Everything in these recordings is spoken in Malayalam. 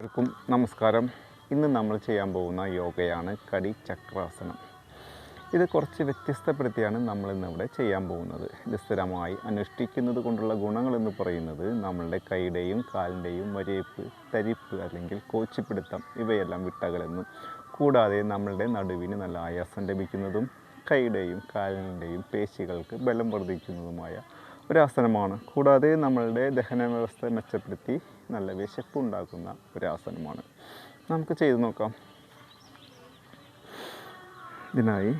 എല്ലാവർക്കും നമസ്കാരം. ഇന്ന് നമ്മൾ ചെയ്യാൻ പോകുന്ന യോഗയാണ് കടി ചക്രാസനം. ഇത് കുറച്ച് വ്യത്യസ്തപ്പെടുത്തിയാണ് നമ്മളിന്നിവിടെ ചെയ്യാൻ പോകുന്നത്. ഇത് സ്ഥിരമായി അനുഷ്ഠിക്കുന്നത് കൊണ്ടുള്ള ഗുണങ്ങളെന്ന് പറയുന്നത് നമ്മളുടെ കൈയുടെയും കാലിൻ്റെയും വരേപ്പ്, തരിപ്പ് അല്ലെങ്കിൽ കോച്ചിപ്പിടുത്തം ഇവയെല്ലാം വിട്ടകലെന്നും, കൂടാതെ നമ്മളുടെ നടുവിന് നല്ല ആയാസം ലഭിക്കുന്നതും കൈയുടെയും കാലിൻ്റെയും പേശികൾക്ക് ബലം വർദ്ധിക്കുന്നതുമായ ഒരാസനമാണ്. കൂടാതെ നമ്മളുടെ ദഹന വ്യവസ്ഥ മെച്ചപ്പെടുത്തി നല്ല വിശപ്പ് ഉണ്ടാക്കുന്ന ഒരാസനമാണ്. നമുക്ക് ചെയ്ത് നോക്കാം. ഇതിനായി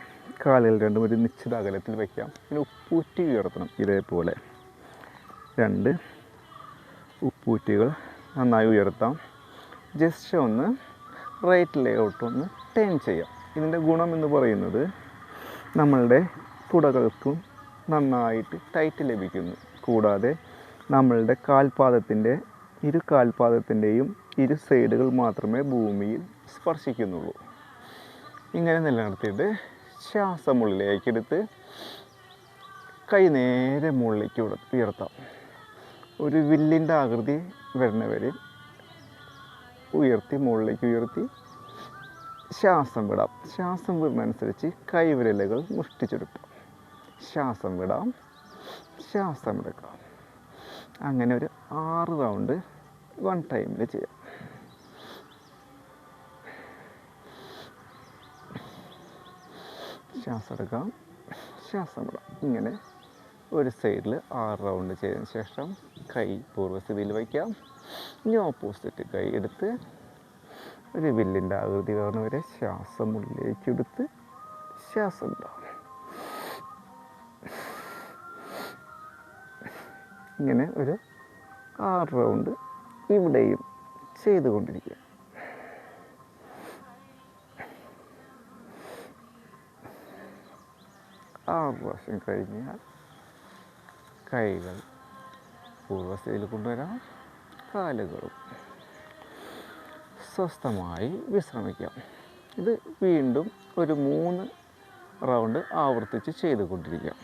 കാലുകൾ രണ്ടും ഒരു നിശ്ചിത അകലത്തിൽ വയ്ക്കാം. പിന്നെ ഉപ്പൂറ്റി ഉയർത്തണം. ഇതേപോലെ 2 ഉപ്പൂറ്റികൾ നന്നായി ഉയർത്താം. ജസ്റ്റ് ഒന്ന് റൈറ്റിലോട്ട് ഒന്ന് ടേൺ ചെയ്യാം. ഇതിൻ്റെ ഗുണം എന്ന് പറയുന്നത് നമ്മളുടെ തുടകൾക്കും നന്നായിട്ട് ടൈറ്റ് ലഭിക്കുന്നു. കൂടാതെ നമ്മളുടെ ഇരു കാൽപാദത്തിൻ്റെയും ഇരു സൈഡുകൾ മാത്രമേ ഭൂമിയിൽ സ്പർശിക്കുന്നുള്ളൂ. ഇങ്ങനെ നിലനിർത്തിയിട്ട് ശ്വാസം ഉള്ളിലേക്കെടുത്ത് കൈ നേരെ മുകളിലേക്ക് ഉയർത്താം. ഒരു വില്ലിൻ്റെ ആകൃതി വരുന്നവരെ മുകളിലേക്ക് ഉയർത്തി ശ്വാസം വിടാം. ശ്വാസം വിടുന്നതനുസരിച്ച് കൈവിരലുകൾ മുഷ്ടിച്ചെടുക്കാം. ശ്വാസം വിടാം, ശ്വാസം എടുക്കാം. അങ്ങനെ ഒരു 6 റൗണ്ട് 1 ടൈമിൽ ചെയ്യാം. ശ്വാസം എടുക്കാം, ശ്വാസം വിടാം. ഇങ്ങനെ ഒരു സൈഡിൽ 6 റൗണ്ട് ചെയ്തതിന് ശേഷം കൈ പൂർവ്വസ്ഥിതിയിൽ വയ്ക്കാം. ഇനി ഓപ്പോസിറ്റ് കൈ എടുത്ത് ഒരു വില്ലിൻ്റെ ആകൃതി വരുന്നവരെ ശ്വാസം ഉള്ളിലേക്ക് എടുത്ത് ശ്വാസം വിടാം. ഇങ്ങനെ ഒരു 6 റൗണ്ട് ഇവിടെയും ചെയ്തുകൊണ്ടിരിക്കുക. പ്രാവശ്യം കഴിഞ്ഞാൽ കൈകൾ പൂർവ്വസ്ഥിതിയിൽ കൊണ്ടുവരാം. കാലുകളും സ്വസ്ഥമായി വിശ്രമിക്കാം. ഇത് വീണ്ടും ഒരു 3 റൗണ്ട് ആവർത്തിച്ച് ചെയ്തുകൊണ്ടിരിക്കാം.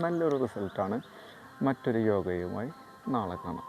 നല്ലൊരു റിസൾട്ടാണ്. മറ്റൊരു യോഗയുമായി നാളെ കാണാം.